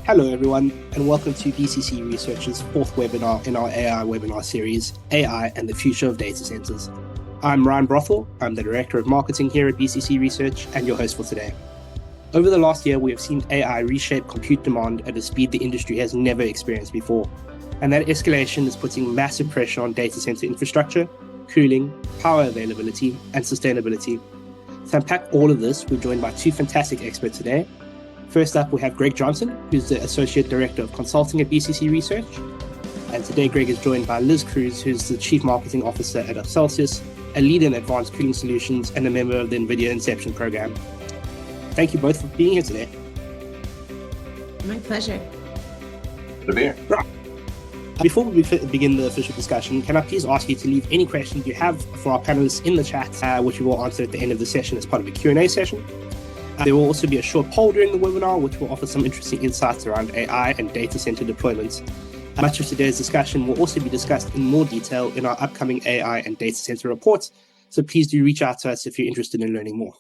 Hello everyone, and welcome to BCC Research's fourth webinar in our AI webinar series, AI and the Future of Data Centers. I'm Ryan Brothel, I'm the Director of Marketing here at BCC Research and your host for today. Over the last year, we have seen AI reshape compute demand at a speed the industry has never experienced before. And that escalation is putting massive pressure on data center infrastructure, cooling, power availability, and sustainability. To unpack all of this, we're joined by two fantastic experts today. First up, we have Greg Johnson, who's the Associate Director of Consulting at BCC Research. And today, Greg is joined by Liz Cruz, who's the Chief Marketing Officer at Celsius, a leader in advanced cooling solutions and a member of the NVIDIA Inception program. Thank you both for being here today. My pleasure. Good to be here. Right. Before we begin the official discussion, can I please ask you to leave any questions you have for our panelists in the chat, which we will answer at the end of the session as part of a Q&A session. There will also be a short poll during the webinar, which will offer some interesting insights around AI and data center deployments. Much of today's discussion will also be discussed in more detail in our upcoming AI and data center reports, so please do reach out to us if you're interested in learning more.